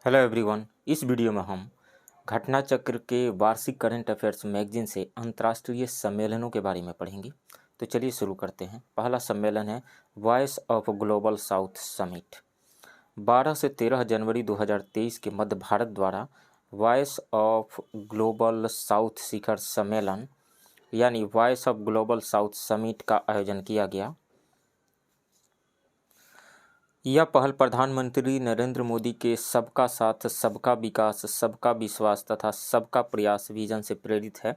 Hello everyone. इस video में हम घटना चक्र के वार्षिक करंट अफेयर्स मैगजीन से अंतर्राष्ट्रीय सम्मेलनों के बारे में पढ़ेंगे। तो चलिए शुरू करते हैं। पहला सम्मेलन है voice of global south summit. 12 से 13 जनवरी 2023 के मध्य भारत द्वारा वॉइस ऑफ ग्लोबल साउथ शिखर सम्मेलन यानी voice of global south summit का आयोजन किया गया। यह पहल प्रधानमंत्री नरेंद्र मोदी के सबका साथ, सबका विकास, सबका विश्वास तथा सबका प्रयास विजन से प्रेरित है।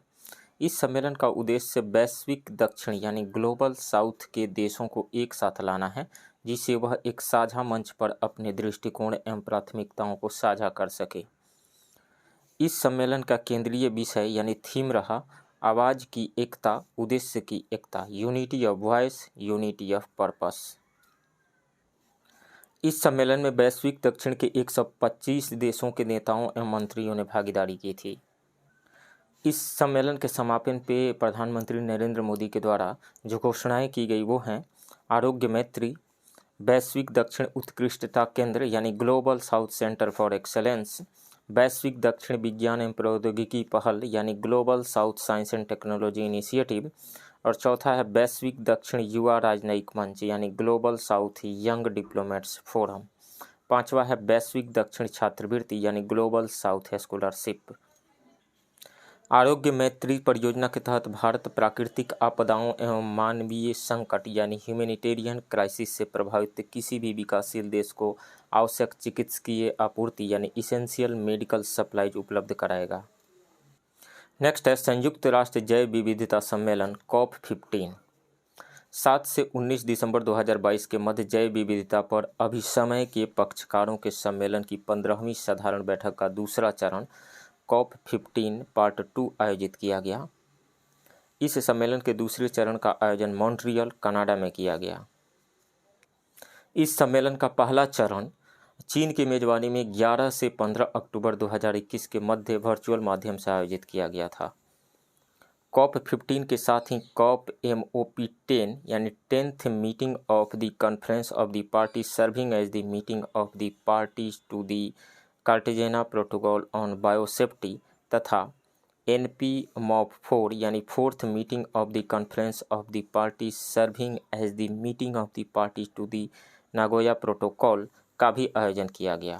इस सम्मेलन का उद्देश्य वैश्विक दक्षिण यानी ग्लोबल साउथ के देशों को एक साथ लाना है, जिससे वह एक साझा मंच पर अपने दृष्टिकोण एवं प्राथमिकताओं को साझा कर सके। इस सम्मेलन का केंद्रीय विषय यानी थीम रहा आवाज़ की एकता, उद्देश्य की एकता, unity of voice, unity of purpose. इस सम्मेलन में वैश्विक दक्षिण के 125 देशों के नेताओं एवं मंत्रियों ने भागीदारी की थी। इस सम्मेलन के समापन पे प्रधानमंत्री नरेंद्र मोदी के द्वारा जो घोषणाएं की गई वो हैं आरोग्य मैत्री, वैश्विक दक्षिण उत्कृष्टता केंद्र यानी global south centre for excellence, वैश्विक दक्षिण विज्ञान एवं प्रौद्योगिकी पहल यानी global south science and technology initiative, और चौथा है वैश्विक दक्षिण युवा राजनयिक मंच यानी global south young diplomats forum. पांचवा है वैश्विक दक्षिण छात्रवृत्ति यानी ग्लोबल साउथ स्कॉलरशिप। आरोग्य मैत्री परियोजना के तहत भारत प्राकृतिक आपदाओं एवं मानवीय संकट यानी ह्यूमैनिटेरियन क्राइसिस से प्रभावित किसी भी विकासशील देश को आवश्यक चिकित्सकीय आपूर्ति यानी इसेंशियल मेडिकल सप्लाईज उपलब्ध कराएगा। नेक्स्ट है संयुक्त राष्ट्र जैव विविधता सम्मेलन COP15। 7 से 19 दिसंबर 2022 के मध्य जैव विविधता पर अभिसमय के पक्षकारों के सम्मेलन की 15वीं साधारण बैठक का दूसरा चरण COP15 पार्ट 2 आयोजित किया गया। इस सम्मेलन के दूसरे चरण का आयोजन मॉन्ट्रियल, कनाडा में किया गया। इस सम्मेलन का पहला चरण चीन की मेजबानी में 11 से 15 अक्टूबर 2021 के मध्य वर्चुअल माध्यम से आयोजित किया गया था। COP15 के साथ ही COP-MOP10 यानी 10th meeting of the conference of the party serving as the meeting of the parties to the Cartagena protocol on biosafety तथा NPMOP4 यानी 4th meeting of the conference of the party serving as the meeting of the parties to the Nagoya protocol का भी आयोजन किया गया।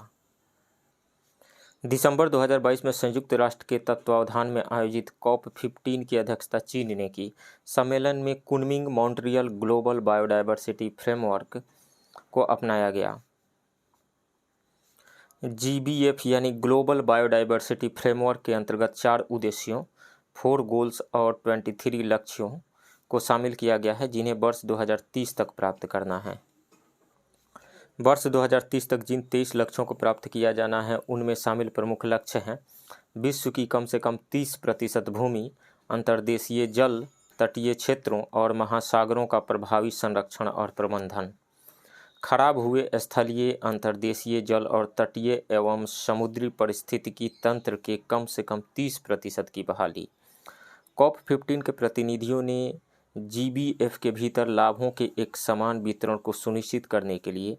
दिसंबर 2022 में संयुक्त राष्ट्र के तत्वावधान में आयोजित COP15 की अध्यक्षता चीन ने की। सम्मेलन में Kunming Montreal global biodiversity framework को अपनाया गया। GBF यानी ग्लोबल बायोडायवर्सिटी फ्रेमवर्क के अंतर्गत 4 उद्देश्यों, 4 गोल्स और 23 लक्ष्यों को शामिल किया गया है, जिन्हें वर्ष 2030 तक प्राप्त करना है। वर्ष 2030 तक जिन 23 लक्ष्यों को प्राप्त किया जाना है उनमें शामिल प्रमुख लक्ष्य हैं विश्व की कम से कम 30% भूमि, अंतर्देशीय जल, तटीय क्षेत्रों और महासागरों का प्रभावी संरक्षण और प्रबंधन, खराब हुए स्थलीय, अंतर्देशीय जल और तटीय एवं समुद्री पारिस्थितिकी तंत्र के कम से कम 30% की बहाली। COP15 के प्रतिनिधियों ने GBF के भीतर लाभों के एक समान वितरण को सुनिश्चित करने के लिए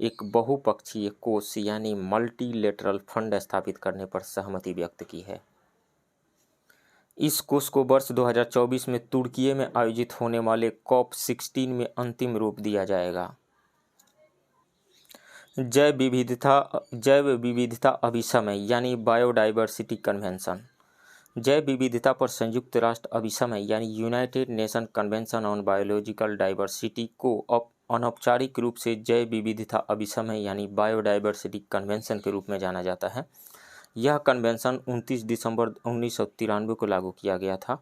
एक बहुपक्षीय कोष यानी मल्टीलेटरल फंड स्थापित करने पर सहमति व्यक्त की है। इस कोष को वर्ष 2024 में तुर्की में आयोजित होने वाले COP16 में अंतिम रूप दिया जाएगा। जैव विविधता अभिसमय यानी बायोडाइवर्सिटी कन्वेंशन। जैव विविधता पर संयुक्त राष्ट्र अभिसमय यानी United nation convention on biological diversity को अनौपचारिक रूप से जैव विविधता अभिसमय यानी बायोडाइवर्सिटी कन्वेंशन के रूप में जाना जाता है। यह कन्वेंशन 29 दिसंबर 1993 को लागू किया गया था।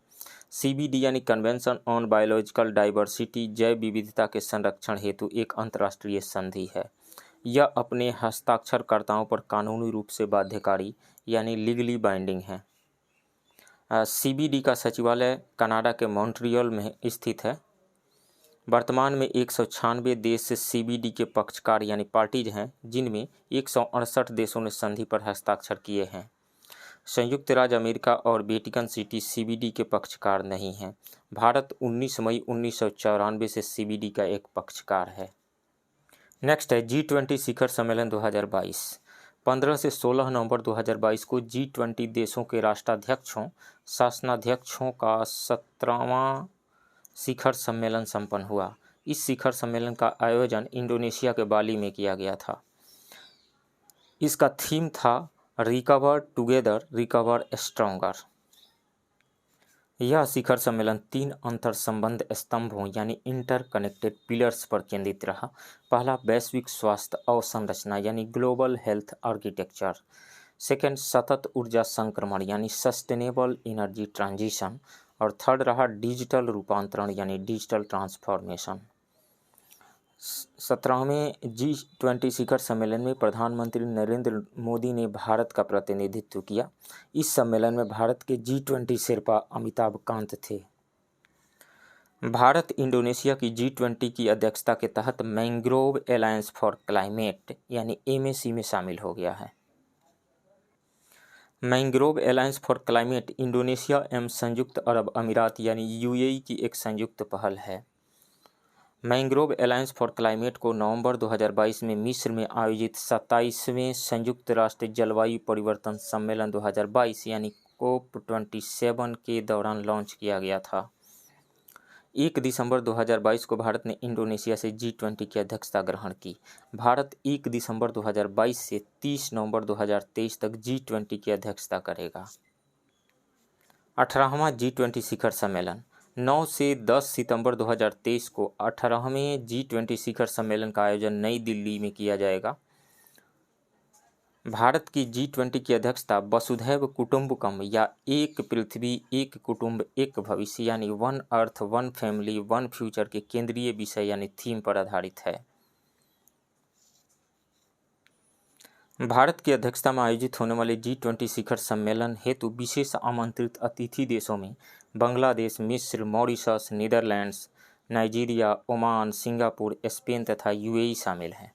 CBD यानी कन्वेंशन ऑन बायोलॉजिकल डाइवर्सिटी जैव विविधता के संरक्षण हेतु एक अंतर्राष्ट्रीय संधि है। यह अपने हस्ताक्षरकर्ताओं पर कानूनी रूप से बाध्यकारी यानी लीगली बाइंडिंग है। CBD का सचिवालय कनाडा के मॉन्ट्रियल में स्थित है। वर्तमान में 196 देश CBD के पक्षकार यानी पार्टीज हैं, जिनमें 168 देशों ने संधि पर हस्ताक्षर किए हैं। संयुक्त राज्य अमेरिका और वेटिकन सिटी CBD के पक्षकार नहीं हैं। भारत 19 मई 1994 से CBD का एक पक्षकार है। नेक्स्ट है G20 शिखर सम्मेलन 2022। 15 से 16 नवंबर 2022 को G20 देशों के राष्ट्राध्यक्षों शासनाध्यक्षों का 17वां शिखर सम्मेलन संपन्न हुआ। इस शिखर सम्मेलन का आयोजन इंडोनेशिया के बाली में किया गया था। इसका थीम था रिकवर टुगेदर रिकवर स्ट्रॉन्गर। यह शिखर सम्मेलन 3 अंतर संबंध स्तंभों यानी इंटरकनेक्टेड पिलर्स पर केंद्रित रहा। पहला, वैश्विक स्वास्थ्य अवसंरचना यानी ग्लोबल हेल्थ आर्किटेक्चर। सेकंड, सतत ऊर्जा संक्रमण यानी सस्टेनेबल एनर्जी ट्रांजिशन। और थर्ड रहा डिजिटल रूपांतरण यानी डिजिटल ट्रांसफॉर्मेशन। 17वें G20 शिखर सम्मेलन में प्रधानमंत्री नरेंद्र मोदी ने भारत का प्रतिनिधित्व किया। इस सम्मेलन में भारत के G20 शेर्पा अमिताभ कांत थे। भारत इंडोनेशिया की G20 की अध्यक्षता के तहत मैंग्रोव अलायंस फॉर क्लाइमेट यानी MAC में शामिल हो गया है। Mangrove alliance for climate Indonesia एवं संयुक्त अरब अमीरात यानी UAE की एक संयुक्त पहल है। मैंग्रोव अलायंस फॉर क्लाइमेट को नवंबर 2022 में मिस्र में आयोजित 27वें संयुक्त राष्ट्र जलवायु परिवर्तन सम्मेलन 2022 यानी COP27 के दौरान लॉन्च किया गया था। 1 दिसंबर 2022 को भारत ने इंडोनेशिया से G20 की अध्यक्षता ग्रहण की। भारत 1 दिसंबर 2022 से 30 नवंबर 2023 तक G20 की अध्यक्षता करेगा। 18वां G20 शिखर सम्मेलन 9 से 10 सितंबर 2023 को 18वें G20 शिखर सम्मेलन का आयोजन नई दिल्ली में किया जाएगा। भारत की G20 की अध्यक्षता वसुधैव कुटुंबकम या एक पृथ्वी एक कुटुंब एक भविष्य यानी one earth one family one future के केंद्रीय विषय यानी थीम पर आधारित है। भारत की अध्यक्षता में आयोजित होने वाले G20 शिखर सम्मेलन हेतु विशेष आमंत्रित अतिथि देशों में बांग्लादेश, मिस्र, Mauritius, Netherlands, Nigeria, Oman, Singapore, Spain तथा UAE शामिल हैं।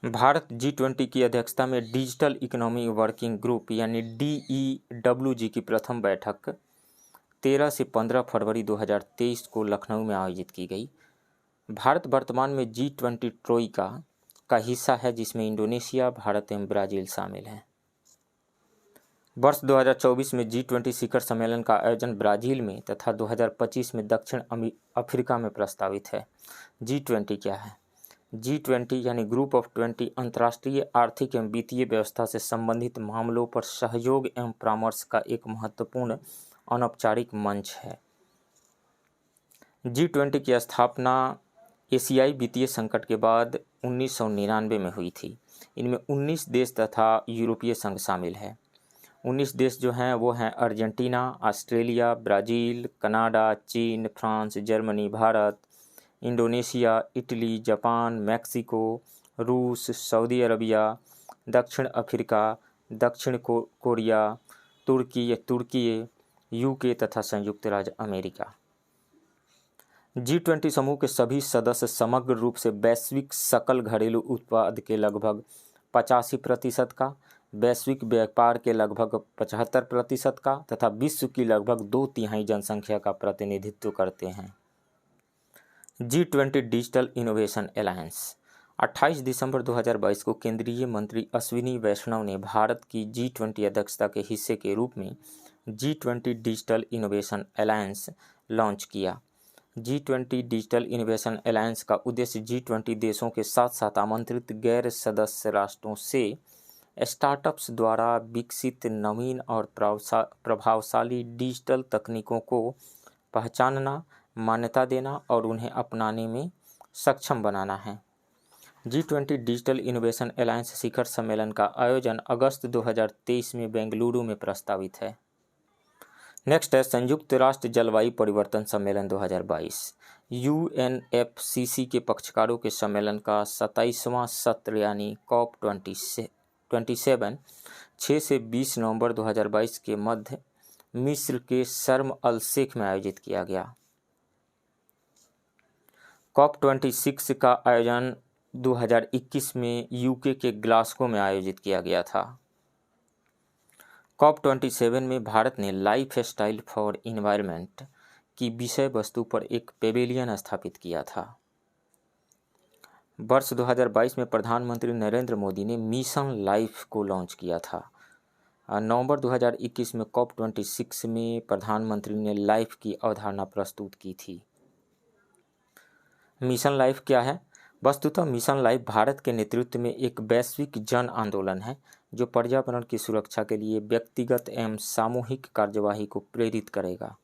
भारत G20 की अध्यक्षता में डिजिटल इकोनॉमी वर्किंग ग्रुप यानी DEWG की प्रथम बैठक 13 से 15 फरवरी 2023 को लखनऊ में आयोजित की गई। भारत वर्तमान में G20 ट्रोइका का हिस्सा है जिसमें इंडोनेशिया, भारत एवं ब्राज़ील शामिल हैं। वर्ष 2024 में G20 शिखर सम्मेलन का आयोजन ब्राज़ील में तथा 2025 में दक्षिण अफ्रीका में प्रस्तावित है। G20 क्या है? G20 यानी ग्रुप ऑफ 20 अंतर्राष्ट्रीय आर्थिक एवं वित्तीय व्यवस्था से संबंधित मामलों पर सहयोग एवं परामर्श का एक महत्वपूर्ण अनौपचारिक मंच है। G20 की स्थापना एशियाई वित्तीय संकट के बाद 1999 में हुई थी। इनमें 19 देश तथा यूरोपीय संघ शामिल है। 19 देश जो हैं वो हैं अर्जेंटीना, ऑस्ट्रेलिया, ब्राज़ील, कनाडा, चीन, France, Germany, Bharat, Indonesia, Italy, Japan, Mexico, रूस, सऊदी अरबिया, दक्षिण अफ्रीका, दक्षिण कोरिया, तुर्की, UK तथा संयुक्त राज्य अमेरिका। G20 समूह के सभी सदस्य समग्र रूप से वैश्विक सकल घरेलू उत्पाद के लगभग 85% का, वैश्विक व्यापार के लगभग 75% का तथा विश्व की लगभग 2/3 जनसंख्या का प्रतिनिधित्व करते हैं। G20 डिजिटल इनोवेशन अलायंस 28 दिसंबर 2022 को केंद्रीय मंत्री अश्विनी वैष्णव ने भारत की G20 अध्यक्षता के हिस्से के रूप में G20 digital innovation alliance launch किया। G20 डिजिटल इनोवेशन अलायंस का उद्देश्य G20 देशों के साथ साथ आमंत्रित गैर सदस्य राष्ट्रों से स्टार्टअप्स द्वारा विकसित नवीन और प्रभावशाली डिजिटल तकनीकों को पहचानना, मान्यता देना और उन्हें अपनाने में सक्षम बनाना है। G20 डिजिटल इनोवेशन अलायंस शिखर सम्मेलन का आयोजन अगस्त 2023 में बेंगलुरु में प्रस्तावित है। नेक्स्ट है संयुक्त राष्ट्र जलवायु परिवर्तन सम्मेलन 2022। UNFCCC के पक्षकारों के सम्मेलन का 27वां सत्र यानी COP27 6 से 20 नवंबर 2022 के मध्य मिस्र के शर्म अल शेख में आयोजित किया गया। COP26 का आयोजन 2021 में UK के ग्लासगो में आयोजित किया गया था। COP27 में भारत ने लाइफ स्टाइल फॉर इन्वायरमेंट की विषय वस्तु पर एक पेवेलियन स्थापित किया था। वर्ष 2022 में प्रधानमंत्री नरेंद्र मोदी ने मिशन लाइफ को लॉन्च किया था। नवंबर 2021 में COP26 में प्रधानमंत्री ने लाइफ की अवधारणा प्रस्तुत की थी। मिशन लाइफ क्या है? वस्तुतः मिशन लाइफ भारत के नेतृत्व में एक वैश्विक जन आंदोलन है जो पर्यावरण की सुरक्षा के लिए व्यक्तिगत एवं सामूहिक कार्यवाही को प्रेरित करेगा।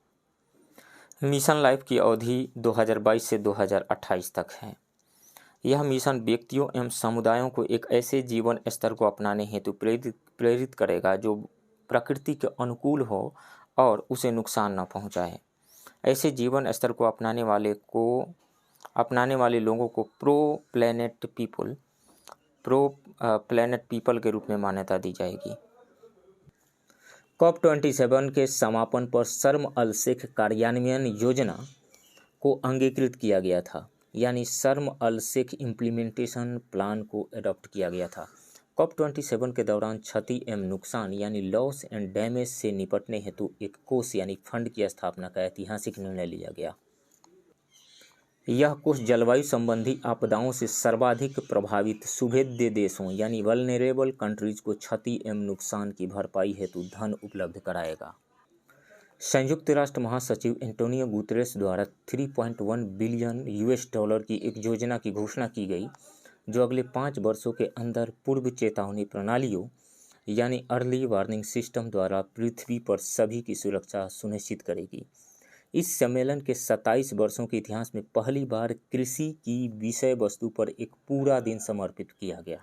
मिशन लाइफ की अवधि 2022 से 2028 तक है। यह मिशन व्यक्तियों एवं समुदायों को एक ऐसे जीवन स्तर को अपनाने हेतु प्रेरित करेगा जो प्रकृति के अनुकूल हो और उसे नुकसान न पहुंचाए। ऐसे जीवन स्तर को अपनाने वाले लोगों को प्रो प्लैनेट पीपल के रूप में मान्यता दी जाएगी। COP27 के समापन पर शर्म अल शेख कार्यान्वयन योजना को अंगीकृत किया गया था, यानी शर्म अल शेख इम्प्लीमेंटेशन प्लान को एडॉप्ट किया गया था। COP27 के दौरान क्षति एवं नुकसान यानी लॉस एंड डैमेज से निपटने हेतु एक कोष यानी फंड की स्थापना का ऐतिहासिक निर्णय लिया गया। यह कोष जलवायु संबंधी आपदाओं से सर्वाधिक प्रभावित सुभेद्य देशों यानी वल्नरेबल कंट्रीज को क्षति एवं नुकसान की भरपाई हेतु धन उपलब्ध कराएगा। संयुक्त राष्ट्र महासचिव एंटोनियो गुतेरेस द्वारा 3.1 बिलियन US$ की एक योजना की घोषणा की गई जो अगले 5 वर्षों के अंदर पूर्व चेतावनी प्रणालियों यानी अर्ली वार्निंग सिस्टम द्वारा पृथ्वी पर सभी की सुरक्षा सुनिश्चित करेगी। इस सम्मेलन के 27 वर्षों के इतिहास में पहली बार कृषि की विषय वस्तु पर एक पूरा दिन समर्पित किया गया।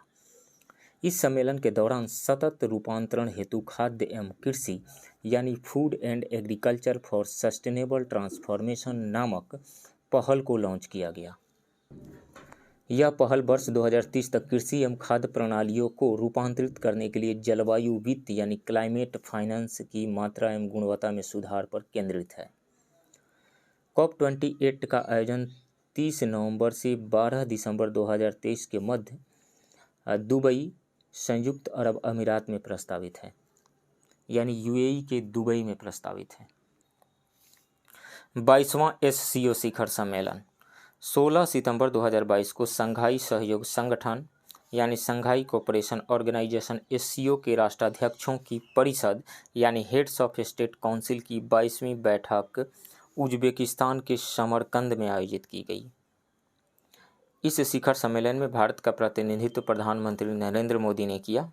इस सम्मेलन के दौरान सतत रूपांतरण हेतु खाद्य एवं कृषि यानी food and agriculture for sustainable transformation नामक पहल को लॉन्च किया गया। यह पहल वर्ष 2030 तक कृषि एवं खाद्य प्रणालियों को रूपांतरित करने के लिए जलवायु वित्त यानी क्लाइमेट फाइनेंस की मात्रा एवं गुणवत्ता में सुधार पर केंद्रित है। COP28 का आयोजन 30 नवंबर से 12 दिसंबर 2023 के मध्य दुबई, संयुक्त अरब अमीरात में प्रस्तावित है, यानी UAE के दुबई में प्रस्तावित है। 22वां SCO शिखर सम्मेलन 16 सितंबर 2022 को शंघाई सहयोग संगठन यानी शंघाई कोऑपरेशन ऑर्गेनाइजेशन SCO के राष्ट्राध्यक्षों की परिषद यानी हेड्स ऑफ स्टेट काउंसिल की 22वीं बैठक उज्बेकिस्तान के समरकंद में आयोजित की गई। इस शिखर सम्मेलन में भारत का प्रतिनिधित्व प्रधानमंत्री नरेंद्र मोदी ने किया।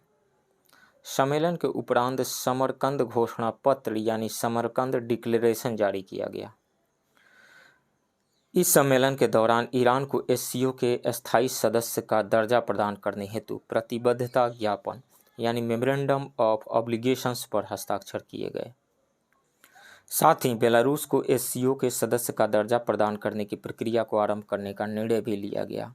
सम्मेलन के उपरांत समरकंद घोषणा पत्र यानी समरकंद डिक्लेरेशन जारी किया गया। इस सम्मेलन के दौरान ईरान को SCO के अस्थायी सदस्य का दर्जा प्रदान करने हेतु प्रतिबद्धता ज्ञापन यानी मेमोरेंडम ऑफ ऑब्लिगेशंस पर हस्ताक्षर किए गए। साथ ही बेलारूस को SCO के सदस्य का दर्जा प्रदान करने की प्रक्रिया को आरंभ करने का निर्णय भी लिया गया।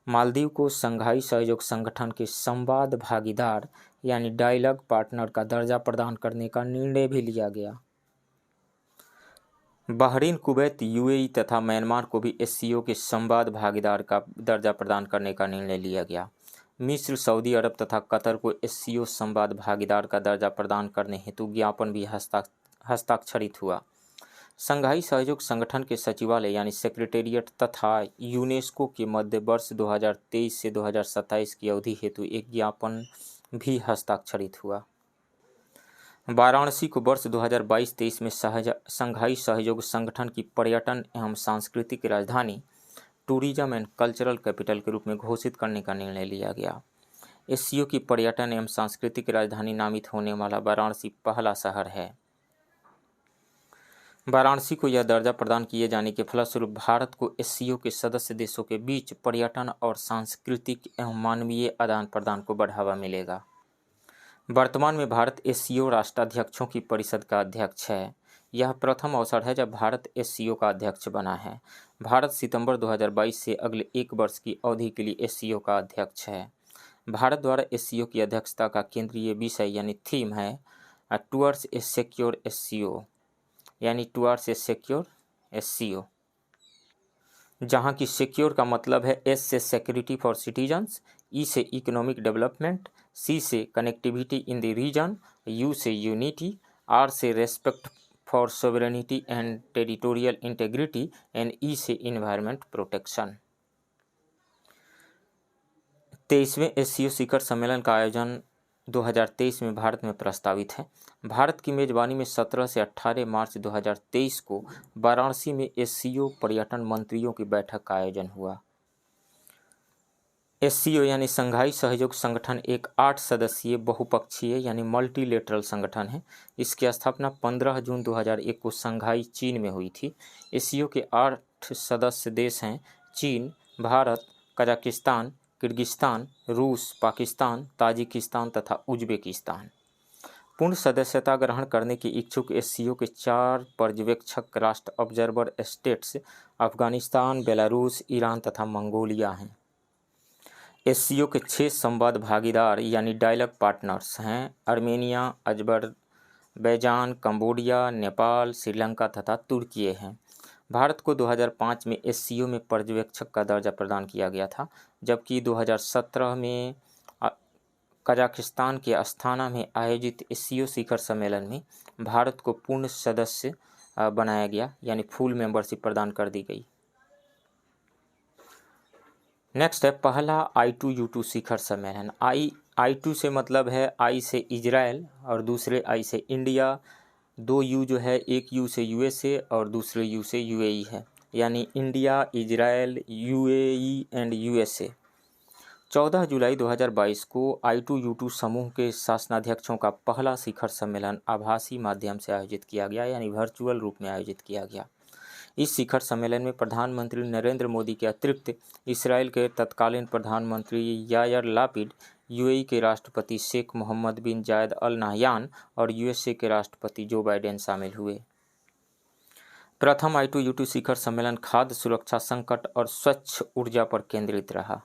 मालदीव को शंघाई सहयोग संगठन के संवाद भागीदार यानी डायलॉग पार्टनर का दर्जा प्रदान करने का निर्णय भी लिया गया। बहरीन, कुवैत, UAE तथा म्यांमार को भी SCO के संवाद भागीदार का दर्जा प्रदान करने का निर्णय लिया गया। मिस्र, सऊदी अरब तथा कतर को SCO संवाद भागीदार का दर्जा प्रदान करने हेतु ज्ञापन भी हस्ताक्षरित हुआ। शंघाई सहयोग संगठन के सचिवालय यानी सेक्रेटेरिएट तथा यूनेस्को के मध्य वर्ष 2023 से 2027 की अवधि हेतु एक ज्ञापन भी हस्ताक्षरित हुआ। वाराणसी को वर्ष 2022-23 में शंघाई सहयोग संगठन की पर्यटन एवं सांस्कृतिक राजधानी टूरिज्म एंड कल्चरल कैपिटल के रूप में घोषित करने का निर्णय लिया गया। SCO की पर्यटन एवं सांस्कृतिक राजधानी नामित होने वाला वाराणसी पहला शहर है। वाराणसी को यह दर्जा प्रदान किए जाने के फलस्वरूप भारत को SCO के सदस्य देशों के बीच पर्यटन और सांस्कृतिक एवं मानवीय आदान प्रदान को बढ़ावा मिलेगा। वर्तमान में भारत SCO राष्ट्राध्यक्षों की परिषद का अध्यक्ष है। यह प्रथम अवसर है जब भारत SCO का अध्यक्ष बना है। भारत सितंबर 2022 से अगले 1 वर्ष की अवधि के लिए SCO का अध्यक्ष है। भारत द्वारा SCO की अध्यक्षता का केंद्रीय विषय यानी थीम है टुवर्ड्स ए सिक्योर SCO यानी टुवर्ड्स ए सिक्योर SCO, जहाँ की सिक्योर का मतलब है S से सिक्योरिटी फॉर सिटीजन्स, E से इकोनॉमिक डेवलपमेंट, C से connectivity in the region, U से यूनिटी, R से respect for sovereignty and territorial integrity and E से इन्वायरमेंट प्रोटेक्शन। 23वें एससीओ शिखर सम्मेलन का आयोजन 2023 में भारत में प्रस्तावित है। भारत की मेजबानी में 17 से 18 मार्च 2023 को वाराणसी में एससीओ पर्यटन मंत्रियों की बैठक का आयोजन हुआ। एससीओ यानी शंघाई सहयोग संगठन एक 8 सदस्यीय बहुपक्षीय यानी मल्टीलेटरल संगठन है। इसकी स्थापना 15 जून 2001 को शंघाई चीन में हुई थी। एससीओ के 8 सदस्य देश हैं चीन, भारत, कजाकिस्तान, किर्गिस्तान, रूस, पाकिस्तान, ताजिकिस्तान तथा उज्बेकिस्तान। पूर्ण सदस्यता ग्रहण करने के इच्छुक एससीओ के 4 पर्यवेक्षक राष्ट्र observer states Afghanistan, Belarus, Iran तथा मंगोलिया हैं। एससीओ के 6 संवाद भागीदार यानी डायलॉग पार्टनर्स हैं Armenia, Azerbaijan, Cambodia, Nepal, Sri Lanka तथा तुर्की हैं। भारत को 2005 में एससीओ में पर्यवेक्षक का दर्जा प्रदान किया गया था, जबकि 2017 में कजाकिस्तान के अस्थाना में आयोजित एससीओ शिखर सम्मेलन में भारत को पूर्ण सदस्य बनाया गया यानी फुल मेंबरशिप प्रदान कर दी गई। नेक्स्ट है पहला I2U2 शिखर सम्मेलन। I2 से मतलब है I से इजराइल और दूसरे I से इंडिया, 2 U जो है, एक U से USA और दूसरे U से UAE है, यानी India, Israel, UAE and USA। 14 जुलाई 2022 को I2U2 समूह के शासनाध्यक्षों का पहला शिखर सम्मेलन आभासी माध्यम से आयोजित किया गया यानी वर्चुअल रूप में आयोजित किया गया। इस शिखर सम्मेलन में प्रधानमंत्री नरेंद्र मोदी के अतिरिक्त इसराइल के तत्कालीन प्रधानमंत्री यायर लापिड, UAE के राष्ट्रपति शेख मोहम्मद बिन जायद अल नाह्यान और USA के राष्ट्रपति जो बाइडेन शामिल हुए। प्रथम I2U2 शिखर सम्मेलन खाद्य सुरक्षा संकट और स्वच्छ ऊर्जा पर केंद्रित रहा।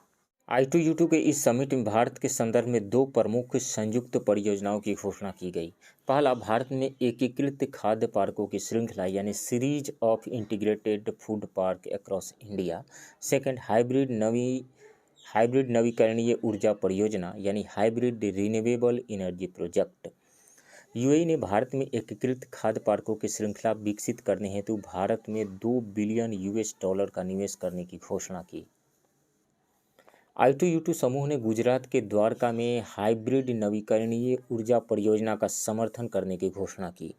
I2U2 के इस समिट में भारत के संदर्भ में 2 प्रमुख संयुक्त परियोजनाओं की घोषणा की गई। पहला, भारत में एकीकृत खाद्य पार्कों की श्रृंखला यानी series of integrated food park across India. Second, hybrid नवीकरणीय ऊर्जा परियोजना यानी hybrid renewable energy project. UAE ने भारत में एकीकृत खाद्य पार्कों की श्रृंखला विकसित करने हेतु भारत में $2 बिलियन का निवेश करने की घोषणा की। I2U2 समूह ने गुजरात के द्वारका में हाइब्रिड नवीकरणीय ऊर्जा परियोजना का समर्थन करने की घोषणा की।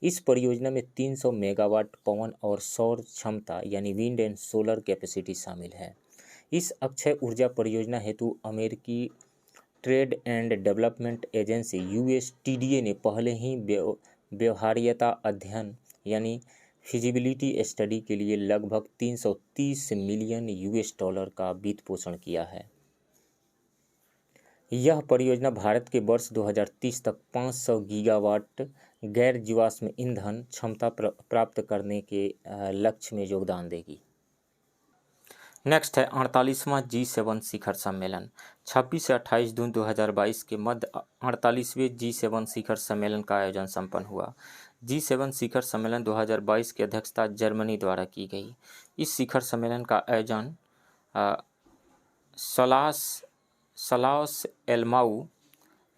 इस परियोजना में 300 मेगावाट पवन और सौर क्षमता यानी विंड एंड सोलर कैपेसिटी शामिल है। इस अक्षय ऊर्जा परियोजना हेतु अमेरिकी trade and development agency USTDA ने पहले ही व्यवहार्यता अध्ययन यानी फिजिबिलिटी स्टडी के लिए लगभग $330 मिलियन का वित्त पोषण किया है। यह परियोजना भारत के वर्ष 2030 तक 500 गीगावाट गैर जीवाश्म ईंधन क्षमता प्राप्त करने के लक्ष्य में योगदान देगी। नेक्स्ट है 48वां G7 शिखर सम्मेलन। 26 से 28 जून 2022 के मध्य 48वें G7 शिखर सम्मेलन का आयोजन संपन्न हुआ। G7 शिखर सम्मेलन 2022 की अध्यक्षता जर्मनी द्वारा की गई। इस शिखर सम्मेलन का आयोजन सलास एल्माउ,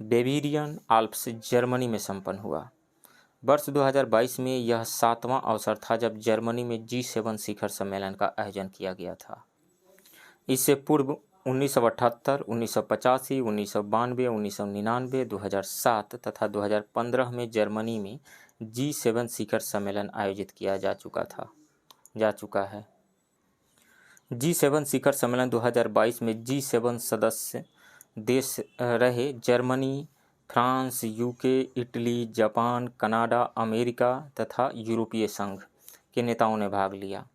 बेविरियन आल्प्स, जर्मनी में संपन्न हुआ। वर्ष 2022 में यह 7वां अवसर था जब जर्मनी में G7 शिखर सम्मेलन का आयोजन किया गया था। इससे पूर्व 1978, 1985, 1992, 1999, 2007 तथा 2015 में जर्मनी में G7 शिखर सम्मेलन आयोजित किया जा चुका है। G7 शिखर सम्मेलन 2022 में G7 सदस्य देश रहे Germany, France, UK, Italy, Japan, Canada, America तथा यूरोपीय संघ के नेताओं ने भाग लिया।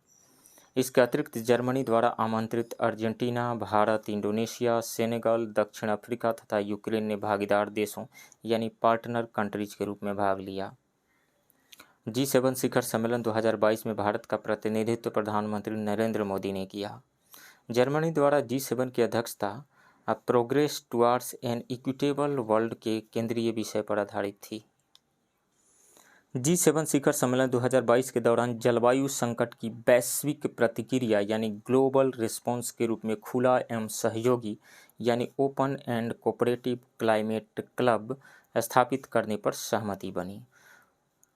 इसके अतिरिक्त जर्मनी द्वारा आमंत्रित अर्जेंटीना, भारत, इंडोनेशिया, सेनेगल, दक्षिण अफ्रीका तथा यूक्रेन ने भागीदार देशों यानी पार्टनर कंट्रीज के रूप में भाग लिया। G7 शिखर सम्मेलन 2022 में भारत का प्रतिनिधित्व प्रधानमंत्री नरेंद्र मोदी ने किया। जर्मनी द्वारा G7 की अध्यक्षता progress towards an equitable world के केंद्रीय विषय पर आधारित थी। G7 शिखर सम्मेलन 2022 के दौरान जलवायु संकट की वैश्विक प्रतिक्रिया यानी ग्लोबल रिस्पॉन्स के रूप में खुला एवं सहयोगी यानी open and cooperative climate club स्थापित करने पर सहमति बनी।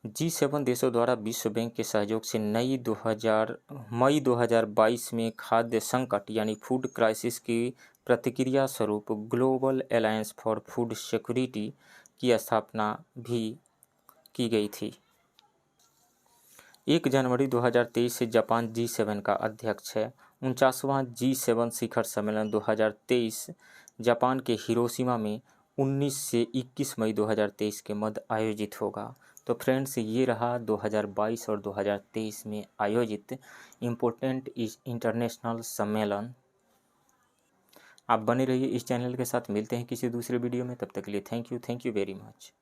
G7 देशों द्वारा विश्व बैंक के सहयोग से मई 2022 में खाद्य संकट यानी फूड क्राइसिस की प्रतिक्रिया स्वरूप global alliance for food security की स्थापना भी की गई थी। 1 जनवरी 2023 से जापान G7 का अध्यक्ष है। 49वां G7 शिखर सम्मेलन 2023 जापान के हिरोशिमा में 19 से 21 मई 2023 के मध्य आयोजित होगा। तो फ्रेंड्स, ये रहा 2022 और 2023 में आयोजित इम्पोर्टेंट इंटरनेशनल सम्मेलन। आप बने रहिए इस चैनल के साथ। मिलते हैं किसी दूसरे वीडियो में, तब तक के लिए थैंक यू वेरी मच।